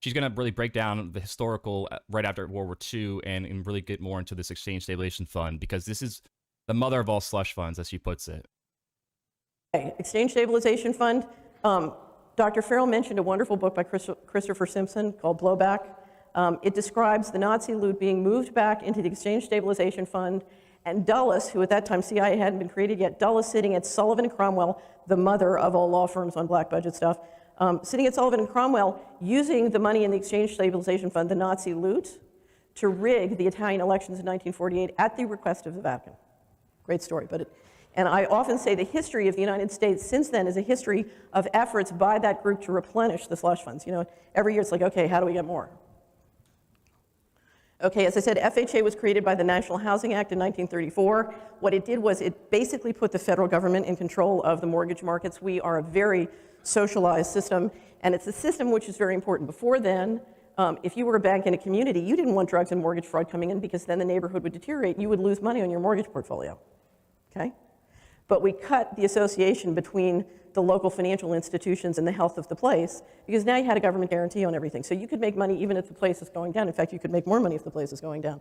she's going to really break down the historical right after World War II and really get more into this exchange stabilization fund, because this is the mother of all slush funds, as she puts it. Okay. Exchange Stabilization Fund. Dr. Farrell mentioned a wonderful book by Christopher Simpson called Blowback. It describes the Nazi loot being moved back into the Exchange Stabilization Fund, and Dulles, who at that time CIA hadn't been created yet, Dulles sitting at Sullivan and Cromwell, the mother of all law firms on black budget stuff, sitting at Sullivan and Cromwell, using the money in the Exchange Stabilization Fund, the Nazi loot, to rig the Italian elections in 1948 at the request of the Vatican. Great story, and I often say the history of the United States since then is a history of efforts by that group to replenish the slush funds. You know, every year it's like, okay, how do we get more? Okay, as I said, FHA was created by the National Housing Act in 1934. What it did was it basically put the federal government in control of the mortgage markets. We are a very socialized system, and it's a system which is very important. Before then, if you were a bank in a community, you didn't want drugs and mortgage fraud coming in, because then the neighborhood would deteriorate and you would lose money on your mortgage portfolio. Okay? But we cut the association between the local financial institutions and the health of the place, because now you had a government guarantee on everything. So you could make money even if the place is going down. In fact, you could make more money if the place is going down.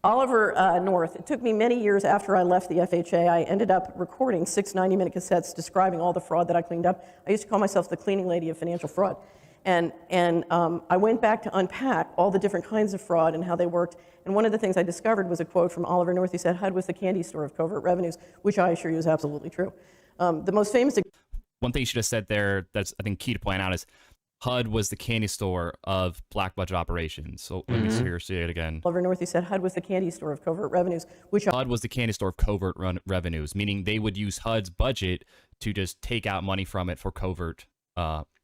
Oliver North, it took me many years after I left the FHA. I ended up recording 6 90-minute cassettes describing all the fraud that I cleaned up. I used to call myself the cleaning lady of financial fraud. And I went back to unpack all the different kinds of fraud and how they worked. And one of the things I discovered was a quote from Oliver North. He said, HUD was the candy store of covert revenues, which I assure you is absolutely true. The most famous... One thing you should have said there that's, I think, key to point out is HUD was the candy store of black budget operations. So let me say it again. Oliver North, he said, HUD was the candy store of covert revenues, which... HUD was the candy store of covert revenues, meaning they would use HUD's budget to just take out money from it for covert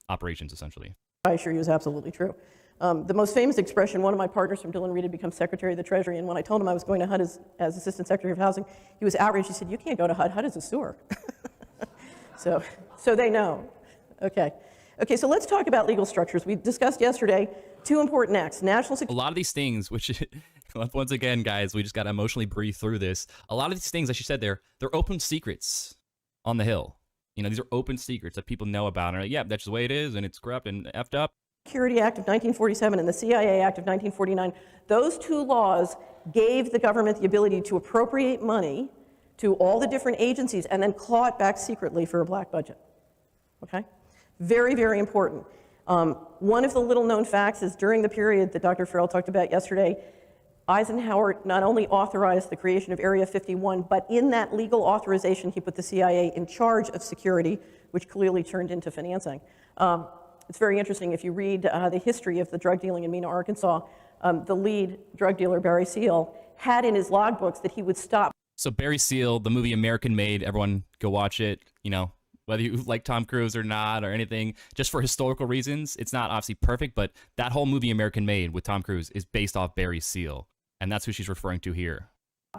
operations, essentially. I assure you is absolutely true. The most famous expression, one of my partners from Dolan Reed had become Secretary of the Treasury, and when I told him I was going to HUD as Assistant Secretary of Housing, he was outraged. He said, you can't go to HUD. HUD is a sewer. So they know. Okay, so let's talk about legal structures. We discussed yesterday 2 important acts. National security. A lot of these things, which, once again, guys, we just got to emotionally breathe through this. A lot of these things, as you said there, they're open secrets on the Hill. You know, these are open secrets that people know about. And like, yeah, that's the way it is, and it's corrupt and effed up. Security Act of 1947 and the CIA Act of 1949, those 2 laws gave the government the ability to appropriate money to all the different agencies and then claw it back secretly for a black budget. Okay? Very, very important. One of the little-known facts is during the period that Dr. Farrell talked about yesterday, Eisenhower not only authorized the creation of Area 51, but in that legal authorization, he put the CIA in charge of security, which clearly turned into financing. It's very interesting. If you read the history of the drug dealing in Mena, Arkansas, the lead drug dealer, Barry Seal, had in his logbooks that he would stop. So Barry Seal, the movie American Made, everyone go watch it, you know, whether you like Tom Cruise or not or anything, just for historical reasons. It's not obviously perfect, but that whole movie American Made with Tom Cruise is based off Barry Seal. And that's who she's referring to here.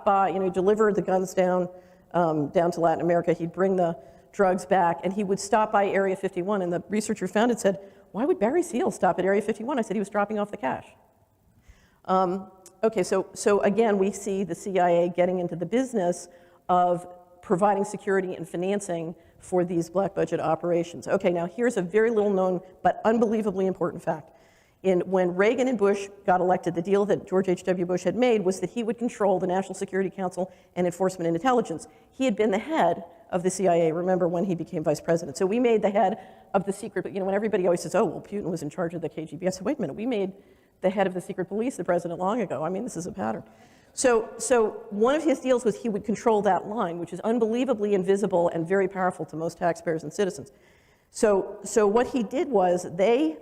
Deliver the guns down to Latin America. He'd bring the drugs back, and he would stop by Area 51. And the researcher found it said, why would Barry Seal stop at Area 51? I said he was dropping off the cash. Okay, so again, we see the CIA getting into the business of providing security and financing for these black budget operations. Okay, now here's a very little known but unbelievably important fact. When Reagan and Bush got elected, the deal that George H.W. Bush had made was that he would control the National Security Council and Enforcement and Intelligence. He had been the head of the CIA, remember, when he became vice president. So we made the head of the secret, but when everybody always says, oh, well, Putin was in charge of the KGB, I said, wait a minute, we made the head of the secret police the president long ago. I mean, this is a pattern. So one of his deals was he would control that line, which is unbelievably invisible and very powerful to most taxpayers and citizens. So what he did was they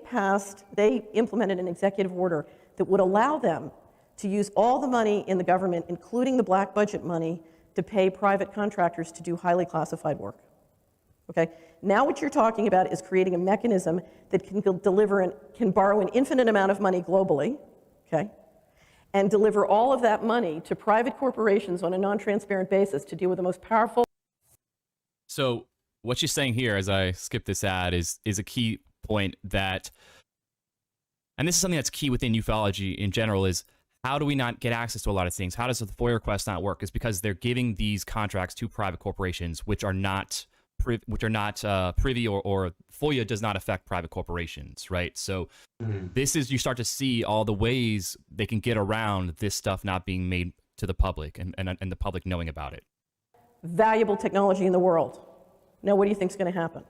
implemented an executive order that would allow them to use all the money in the government, including the black budget money, to pay private contractors to do highly classified work. Okay? Now what you're talking about is creating a mechanism that can borrow an infinite amount of money globally, okay, and deliver all of that money to private corporations on a non-transparent basis to deal with the most powerful. So what she's saying here, as I skip this ad, is a key point that, and this is something that's key within ufology in general, is how do we not get access to a lot of things? How does the FOIA request not work? It's because they're giving these contracts to private corporations, which are not privy, or FOIA does not affect private corporations, right? So this is, you start to see all the ways they can get around this stuff not being made to the public, and the public knowing about it. Valuable technology in the world. Now, what do you think is going to happen?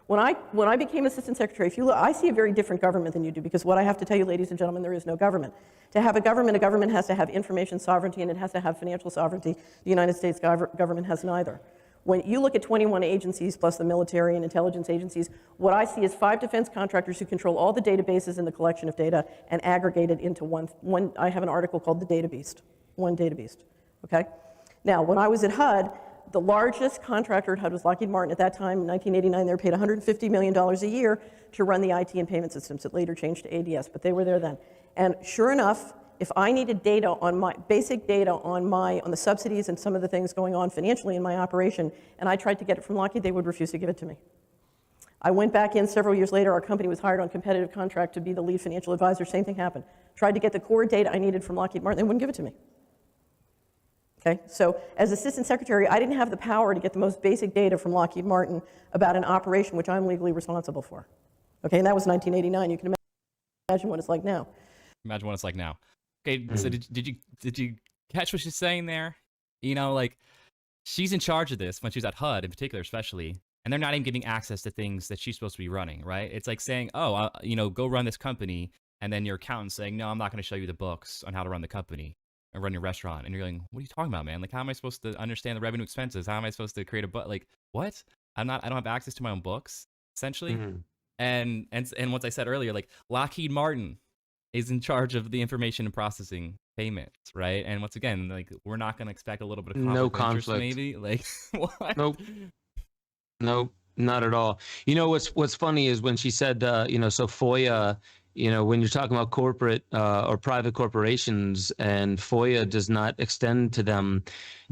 When I became assistant secretary, if you look, I see a very different government than you do, because what I have to tell you, ladies and gentlemen, there is no government. To have a government has to have information sovereignty, and it has to have financial sovereignty. The United States government has neither. When you look at 21 agencies plus the military and intelligence agencies, what I see is 5 defense contractors who control all the databases and the collection of data and aggregate it into one. I have an article called the Data Beast, one data beast, okay? Now, when I was at HUD, the largest contractor at HUD was Lockheed Martin. At that time, in 1989, they were paid $150 million a year to run the IT and payment systems. It later changed to ADS, but they were there then. And sure enough, if I needed data on my basic data on the subsidies and some of the things going on financially in my operation, and I tried to get it from Lockheed, they would refuse to give it to me. I went back in several years later. Our company was hired on competitive contract to be the lead financial advisor. Same thing happened. Tried to get the core data I needed from Lockheed Martin. They wouldn't give it to me. Okay? So as assistant secretary, I didn't have the power to get the most basic data from Lockheed Martin about an operation which I'm legally responsible for. Okay, and that was 1989. You can imagine what it's like now. Imagine what it's like now. Okay, so did you catch what she's saying there? You know, like, she's in charge of this when she's at HUD in particular, especially, and they're not even giving access to things that she's supposed to be running, right? It's like saying, oh, go run this company, and then your accountant's saying, no, I'm not going to show you the books on how to run the company and run your restaurant. And you're going, what are you talking about, man? Like, how am I supposed to understand the revenue expenses? How am I supposed to create like, what? I don't have access to my own books, essentially. And once I said earlier, like, Lockheed Martin is in charge of the information and processing payments, right? And once again, like, we're not going to expect a little bit of conflict, maybe. Like, what? Nope, not at all. You know, what's funny is when she said, so FOIA, when you're talking about corporate or private corporations and FOIA does not extend to them,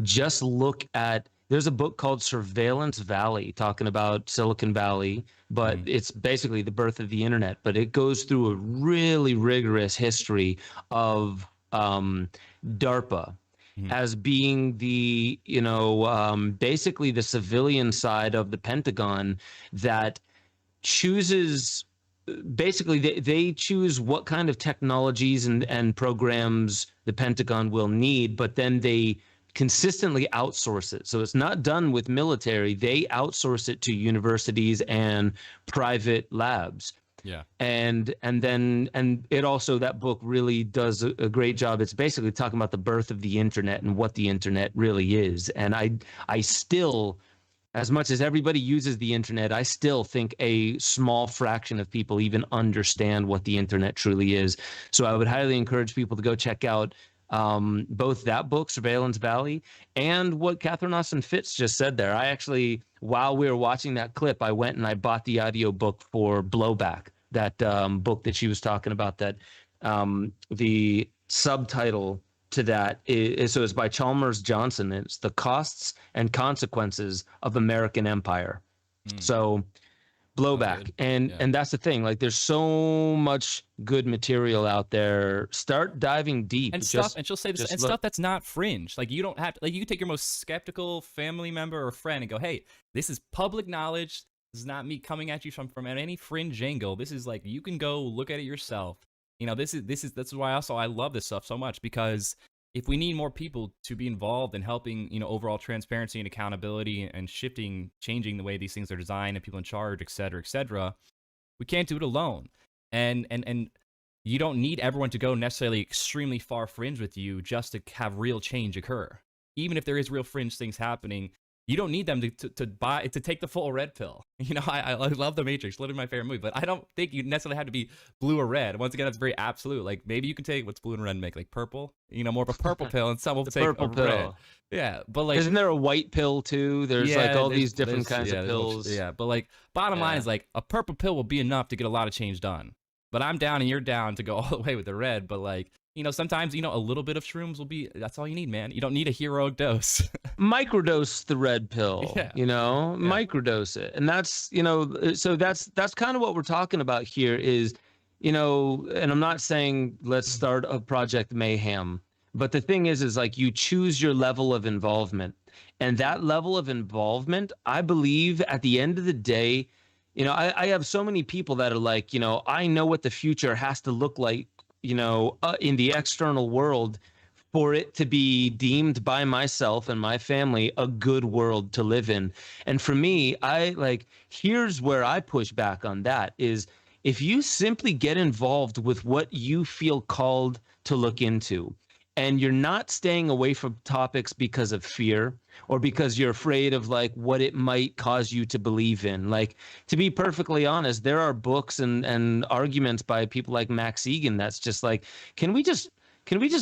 just look at, there's a book called Surveillance Valley talking about Silicon Valley, but it's basically the birth of the internet. But it goes through a really rigorous history of DARPA as being the, basically the civilian side of the Pentagon that chooses, basically they choose what kind of technologies and programs the Pentagon will need, but then they consistently outsource it. So it's not done with military. They outsource it to universities and private labs. Yeah. And it also, that book really does a great job. It's basically talking about the birth of the internet and what the internet really is. And I still, as much as everybody uses the internet, I still think a small fraction of people even understand what the internet truly is. So I would highly encourage people to go check out both that book, Surveillance Valley, and what Catherine Austin Fitts just said there. I actually, while we were watching that clip, I went and I bought the audio book for Blowback, that book that she was talking about, that the subtitle to that is so it's by Chalmers Johnson. It's The Costs and Consequences of American Empire. So Blowback. And that's the thing. Like, there's so much good material out there. Start diving deep. And stuff, and she'll say this, and stuff that's not fringe. Like, you don't have to, like, you can take your most skeptical family member or friend and go, hey, this is public knowledge. This is not me coming at you from any fringe angle. This is like, you can go look at it yourself. That's why also I love this stuff so much, because if we need more people to be involved in helping, overall transparency and accountability and changing the way these things are designed and people in charge, et cetera, we can't do it alone. And you don't need everyone to go necessarily extremely far fringe with you just to have real change occur. Even if there is real fringe things happening, you don't need them to take the full red pill. I love The Matrix, literally my favorite movie, but I don't think you necessarily have to be blue or red. Once again, it's very absolute. Like, maybe you can take what's blue and red make, like purple, more of a purple pill, and some will take a red. Pill. Yeah, but like, isn't there a white pill too? There's like all these different kinds of pills. But like, bottom line is, like, a purple pill will be enough to get a lot of change done. But I'm down and you're down to go all the way with the red. But like, sometimes, a little bit of shrooms that's all you need, man. You don't need a heroic dose. Microdose the red pill, microdose it. And that's, so that's kind of what we're talking about here is, and I'm not saying let's start a Project Mayhem, but the thing is like, you choose your level of involvement. And that level of involvement, I believe at the end of the day, I have so many people that are like, I know what the future has to look like, in the external world for it to be deemed by myself and my family a good world to live in. And for me, here's where I push back on that is if you simply get involved with what you feel called to look into, and you're not staying away from topics because of fear or because you're afraid of like what it might cause you to believe in. Like, to be perfectly honest, there are books and arguments by people like Max Egan that's just like, can we just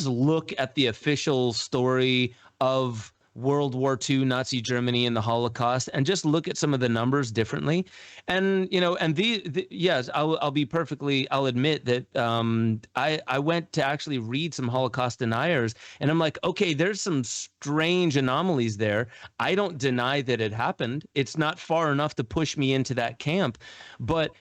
look at the official story of World War II, Nazi Germany, and the Holocaust, and just look at some of the numbers differently? And yes, I'll admit that I went to actually read some Holocaust deniers, and I'm like, okay, there's some strange anomalies there. I don't deny that it happened. It's not far enough to push me into that camp, but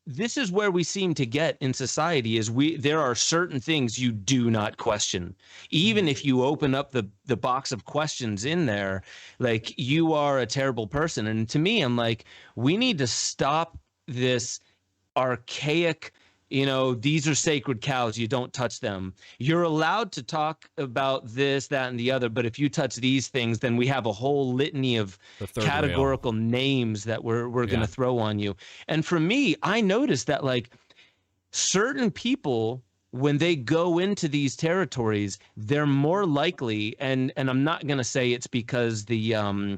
this is where we seem to get in society is there are certain things you do not question. Even if you open up the box of questions in there, like, you are a terrible person. And to me, I'm like, we need to stop this archaic, these are sacred cows, you don't touch them. You're allowed to talk about this, that, and the other, but if you touch these things, then we have a whole litany of categorical names that we're going to throw on you. And for me, I noticed that like certain people, when they go into these territories, they're more likely, and I'm not going to say it's because the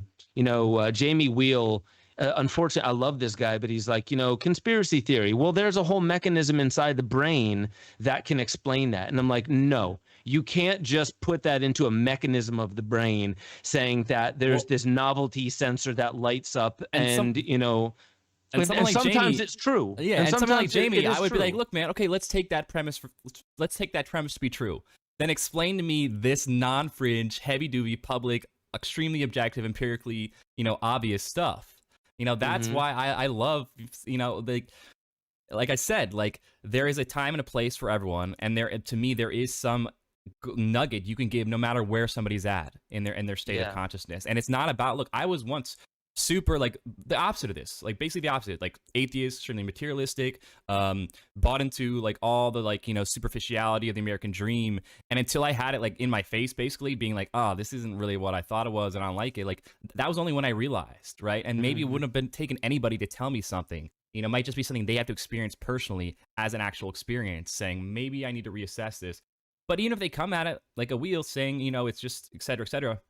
Jamie Wheel, unfortunately, I love this guy, but he's like, conspiracy theory. Well, there's a whole mechanism inside the brain that can explain that. And I'm like, no, you can't just put that into a mechanism of the brain saying that there's this novelty sensor that lights up and sometimes Jamie, it's true. Yeah, and something like Jamie, I would be like, look, man, okay, let's take that premise to be true. Then explain to me this non-fringe, heavy-duty, public, extremely objective, empirically, obvious stuff. That's why I love, like I said, like, there is a time and a place for everyone, and to me there is some nugget you can give no matter where somebody's at in their state of consciousness. And it's not about, look, I was once super like the opposite of this, like basically the opposite, like atheist, certainly materialistic, bought into like all the like superficiality of the American dream, and until I had it like in my face, basically being like, oh, this isn't really what I thought it was and I don't like it, like that was only when I realized, right? And maybe it wouldn't have been taken anybody to tell me something, it might just be something they have to experience personally as an actual experience, saying maybe I need to reassess this. But even if they come at it like a wheel saying it's just et cetera,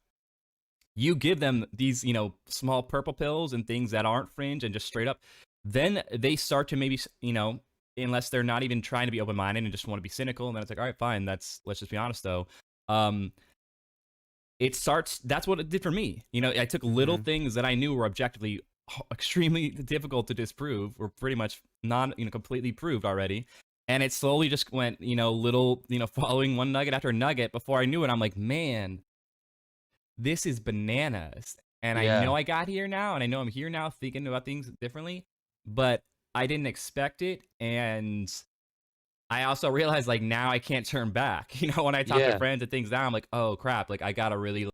you give them these, small purple pills and things that aren't fringe and just straight up, then they start to maybe, unless they're not even trying to be open-minded and just want to be cynical, and then it's like, all right, fine, let's just be honest though. That's what it did for me. I took little things that I knew were objectively extremely difficult to disprove, or pretty much completely proved already. And it slowly just went, little, following one nugget after nugget. Before I knew it, I'm like, man, this is bananas. And I know I got here now, and I know I'm here now thinking about things differently, but I didn't expect it. And I also realized, like, now I can't turn back. When I talk to friends and things now, I'm like, oh crap, like I gotta really,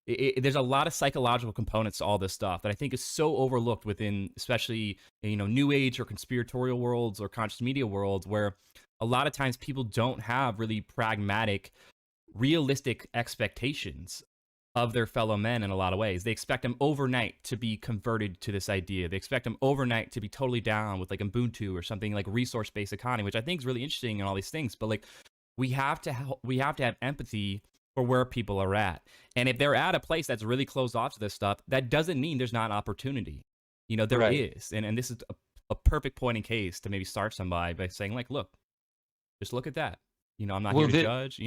there's a lot of psychological components to all this stuff that I think is so overlooked within, especially, new age or conspiratorial worlds or conscious media worlds, where a lot of times people don't have really pragmatic, realistic expectations of their fellow men in a lot of ways. They expect them overnight to be converted to this idea. They expect them overnight to be totally down with like Ubuntu or something like resource-based economy, which I think is really interesting and all these things. But like, we have to have empathy for where people are at. And if they're at a place that's really closed off to this stuff, that doesn't mean there's not opportunity. There is. And this is a perfect point in case to maybe start somebody by saying like, look, just look at that. I'm not here to judge,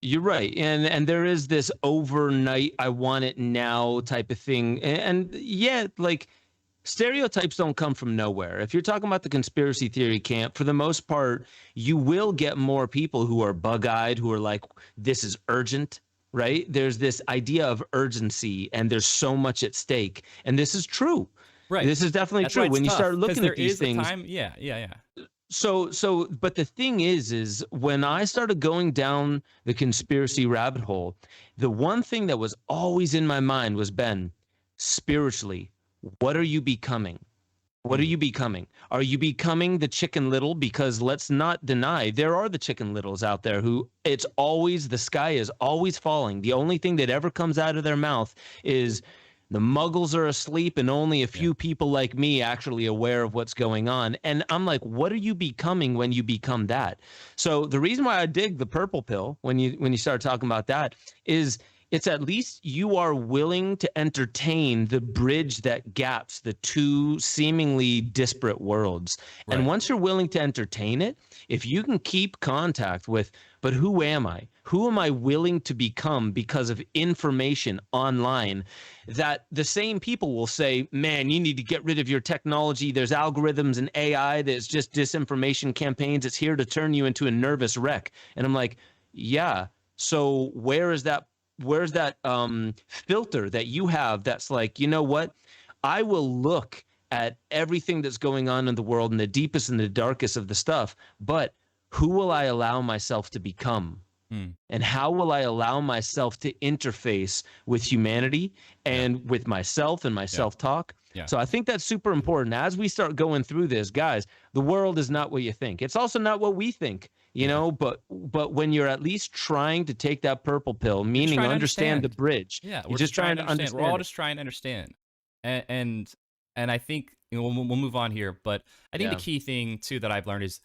You're right. And there is this overnight, I want it now type of thing. And like, stereotypes don't come from nowhere. If you're talking about the conspiracy theory camp, for the most part, you will get more people who are bug-eyed, who are like, this is urgent, right? There's this idea of urgency, and there's so much at stake. And this is true. Right. This is definitely true. When you start looking at these things. Yeah. But the thing is when I started going down the conspiracy rabbit hole, the one thing that was always in my mind was, Ben, spiritually, what are you becoming? What are Mm, you becoming? Are you becoming the Chicken Little? Because let's not deny there are the Chicken Littles out there who it's always, the sky is always falling. The only thing that ever comes out of their mouth is the muggles are asleep and only a yeah. few people like me actually aware of what's going on. And I'm like, what are you becoming when you become that? So the reason why I dig the purple pill when you start talking about that is it's at least you are willing to entertain the bridge that gaps the two seemingly disparate worlds. And Right. once you're willing to entertain it, if you can keep contact with, but who am I? Who am I willing to become because of information online that the same people will say, man, you need to get rid of your technology. There's algorithms and AI. There's just disinformation campaigns. It's here to turn you into a nervous wreck. And I'm like, yeah. So where's that filter that you have that's like, you know what? I will look at everything that's going on in the world and the deepest and the darkest of the stuff, but who will I allow myself to become? Mm, And how will I allow myself to interface with humanity yeah. and with myself and my Yeah. self-talk? Yeah. So I think that's super important. As we start going through this, guys, the world is not what you think. It's also not what we think, you Yeah. know, but when you're at least trying to take that purple pill, You're just meaning trying to understand the understand. bridge, Yeah, you're we're just just trying trying to to understand. We're all understand it. just trying to understand. And I think we'll move on here, but I think Yeah. the key thing too that I've learned is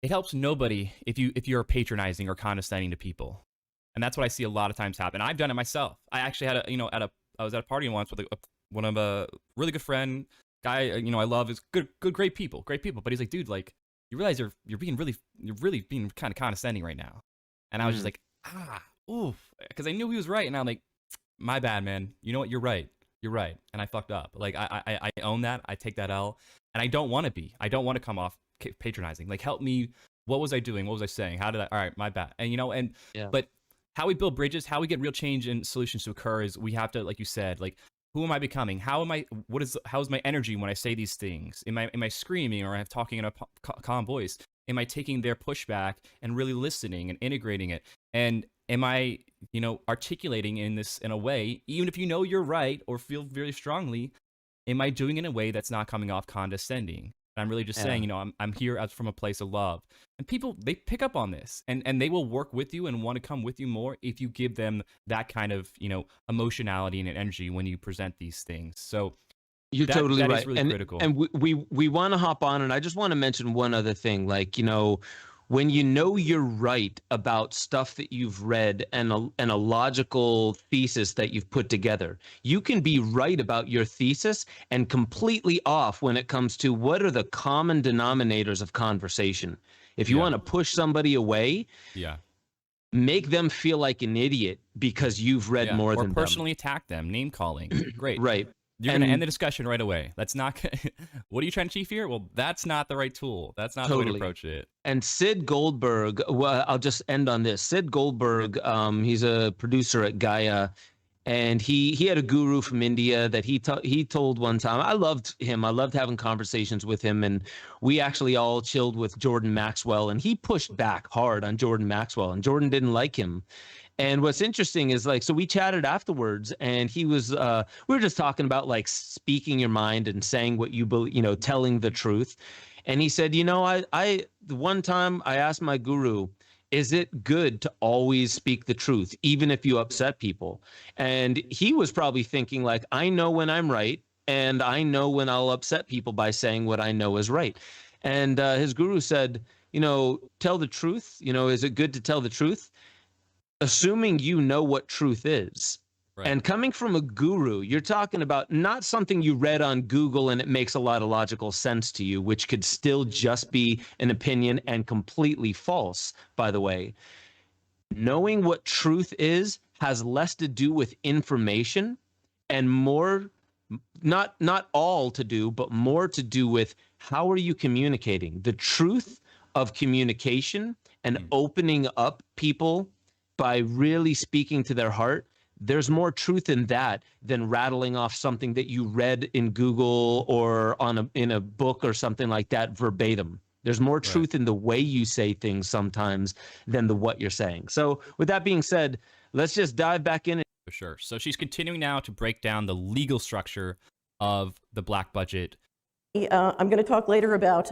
it helps nobody if you're patronizing or condescending to people. And that's what I see a lot of times happen. I've done it myself. I actually had I was at a party once with one of a really good friend guy, I love, is great people, but he's like, dude, like, you realize you're really being kind of condescending right now. And I was just Mm. like, oof, because I knew he was right, and I'm like, my bad, man. You know what? You're right. You're right, and I fucked up. Like, I own that. I take that L, and I don't want to be. I don't want to come off patronizing. Like, help me. What was I doing? What was I saying? How did I? All right, my bad. And Yeah. but how we build bridges, how we get real change and solutions to occur is we have to, like you said, like, who am I becoming? How is my energy when I say these things? Am I screaming, or am I talking in a calm voice? Am I taking their pushback and really listening and integrating it? And am I, articulating in a way, even if you're right or feel very strongly, am I doing it in a way that's not coming off condescending? I'm really just saying, I'm here from a place of love. And people, they pick up on this, and they will work with you and want to come with you more if you give them that kind of, emotionality and energy when you present these things. So You're that totally right. is really and critical. and we want to hop on, and I just want to mention one other thing. Like, when you're right about stuff that you've read and a logical thesis that you've put together, you can be right about your thesis and completely off when it comes to what are the common denominators of conversation. If you Yeah. want to push somebody away, Yeah. make them feel like an idiot because you've read Yeah. more Or than personally attack them, name calling. Great. them. Right. You're going to end the discussion right away. That's not, what are you trying to achieve here? Well, that's not the right tool. That's not the way to approach it. And Sid Goldberg, well, I'll just end on this. Sid Goldberg, he's a producer at Gaia, and he had a guru from India that he told one time. I loved him. I loved having conversations with him, and we actually all chilled with Jordan Maxwell, and he pushed back hard on Jordan Maxwell, and Jordan didn't like him. And what's interesting is, like, so we chatted afterwards, and he was we were just talking about, like, speaking your mind and saying what you believe, telling the truth. And he said, I the one time I asked my guru, is it good to always speak the truth, even if you upset people? And he was probably thinking, like, I know when I'm right, and I know when I'll upset people by saying what I know is right. And his guru said, tell the truth. Is it good to tell the truth? Assuming you know what truth is. Right. And coming from a guru, you're talking about not something you read on Google and it makes a lot of logical sense to you, which could still just be an opinion and completely false, by the way. Knowing what truth is has less to do with information and more, not all to do, but more to do with how are you communicating? The truth of communication and opening up people by really speaking to their heart. There's more truth in that than rattling off something that you read in Google or in a book or something like that verbatim. There's more truth in the way you say things sometimes than the what you're saying. So with that being said, let's just dive back in. For sure. So she's continuing now to break down the legal structure of the black budget. I'm going to talk later about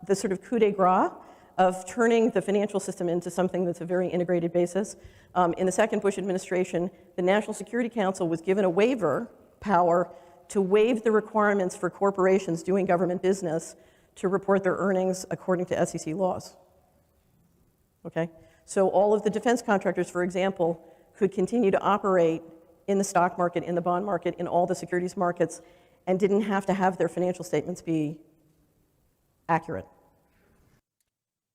the sort of coup de grace of turning the financial system into something that's a very integrated basis. In the second Bush administration, the National Security Council was given a waiver power to waive the requirements for corporations doing government business to report their earnings according to SEC laws. Okay? So all of the defense contractors, for example, could continue to operate in the stock market, in the bond market, in all the securities markets, and didn't have to have their financial statements be accurate.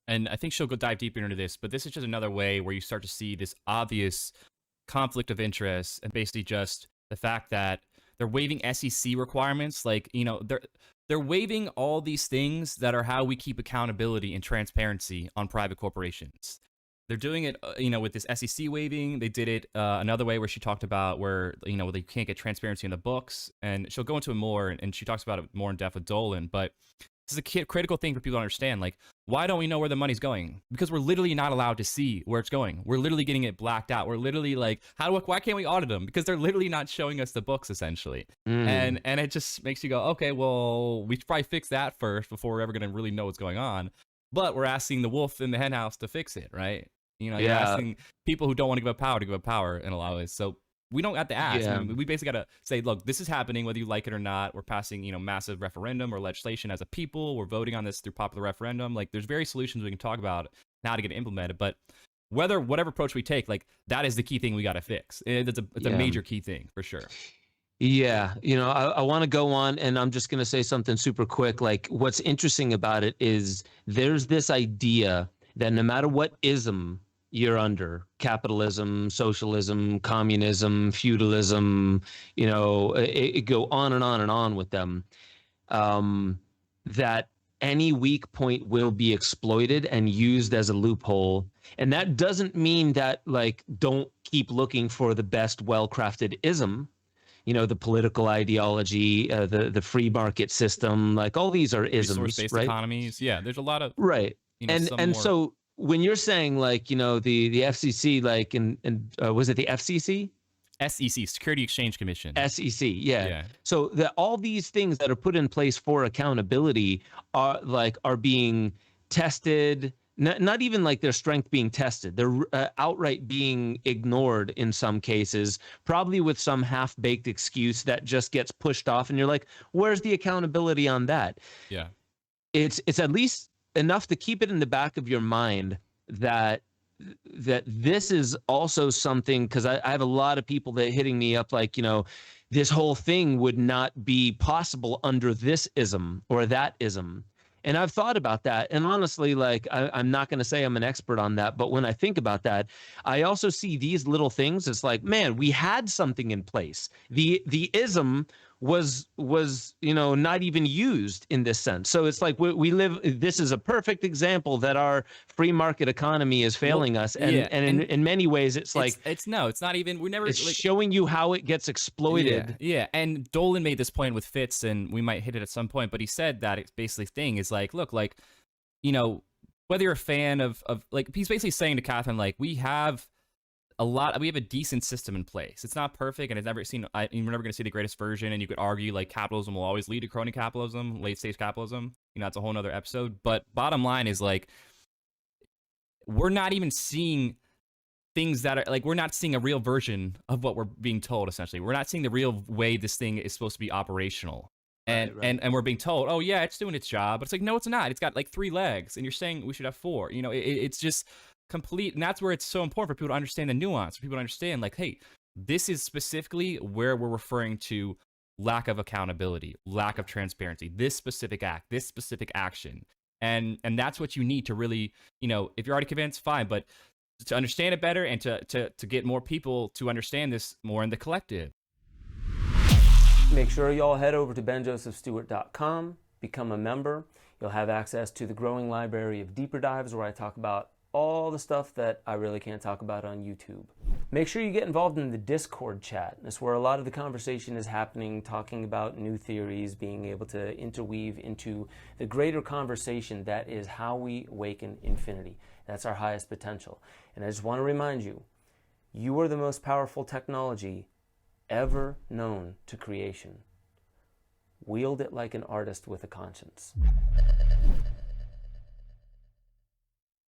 And I think she'll go dive deeper into this, but this is just another way where you start to see this obvious conflict of interest and basically just the fact that they're waiving SEC requirements. Like, you know, they're waiving all these things that are how we keep accountability and transparency on private corporations. They're doing it, you know, with this SEC waiving. They did it another way where she talked about where, you know, they can't get transparency in the books. And she'll go into it more, and she talks about it more in depth with Dolan. But this is a critical thing for people to understand. Like, why don't we know where the money's going? Because we're literally not allowed to see where it's going. We're literally getting it blacked out. We're literally like, why can't we audit them? Because they're literally not showing us the books, essentially. And it just makes you go, okay, well, we should probably fix that first before we're ever going to really know what's going on. But we're asking the wolf in the henhouse to fix it, right? You know, you're asking people who don't want to give up power to give up power in a lot of ways. So we don't have to ask. Yeah. I mean, we basically got to say, look, this is happening, whether you like it or not. We're passing, you know, massive referendum or legislation as a people. We're voting on this through popular referendum. Like, there's various solutions we can talk about how to get it implemented. But whatever approach we take, like, that is the key thing we got to fix. It's a major key thing for sure. Yeah, you know, I want to go on, and I'm just going to say something super quick. Like, what's interesting about it is there's this idea that no matter what ism you're under, capitalism, socialism, communism, feudalism, you know, it go on and on and on with them, that any weak point will be exploited and used as a loophole. And that doesn't mean that, like, don't keep looking for the best well-crafted ism, you know, the political ideology, the free market system, like all these are isms, resource-based right? economies. Yeah, there's a lot of, right. You know, And so when you're saying, like, you know, the FCC, like, and was it the FCC? SEC, Security Exchange Commission. SEC, yeah. So that all these things that are put in place for accountability are being tested. Not even like their strength being tested. They're outright being ignored in some cases, probably with some half-baked excuse that just gets pushed off. And you're like, where's the accountability on that? Yeah. It's at least enough to keep it in the back of your mind that this is also something, because I have a lot of people that hitting me up like, you know, this whole thing would not be possible under this ism or that ism. And I've thought about that. And honestly, like, I'm not going to say I'm an expert on that, but when I think about that, I also see these little things. It's like, man, we had something in place. The ism was, you know, not even used in this sense. So it's like we live, this is a perfect example that our free market economy is failing us. And, in many ways, it's like, it's not even, it's showing you how it gets exploited. Yeah. And Dolan made this point with Fitz, and we might hit it at some point, but he said that it's basically thing is like, look, like, you know, whether you're a fan of like, he's basically saying to Catherine, like, we have a decent system in place. It's not perfect, and you're never going to see the greatest version. And you could argue like capitalism will always lead to crony capitalism, late stage capitalism. You know, that's a whole nother episode. But bottom line is, like, we're not even seeing things that are like, we're not seeing a real version of what we're being told. Essentially, we're not seeing the real way this thing is supposed to be operational. And and we're being told, oh yeah, it's doing its job. But it's like, no, it's not. It's got like 3 legs, and you're saying we should have 4. You know, it's just complete. And that's where it's so important for people to understand the nuance, for people to understand, like, hey, this is specifically where we're referring to lack of accountability, lack of transparency, this specific act, this specific action. And that's what you need to really, you know, if you're already convinced, fine, but to understand it better and to get more people to understand this more in the collective. Make sure y'all head over to benjosephstewart.com, become a member. You'll have access to the growing library of deeper dives where I talk about all the stuff that I really can't talk about on YouTube. Make sure you get involved in the Discord chat. That's where a lot of the conversation is happening, talking about new theories, being able to interweave into the greater conversation that is how we awaken infinity. That's our highest potential. And I just want to remind you, you are the most powerful technology ever known to creation. Wield it like an artist with a conscience.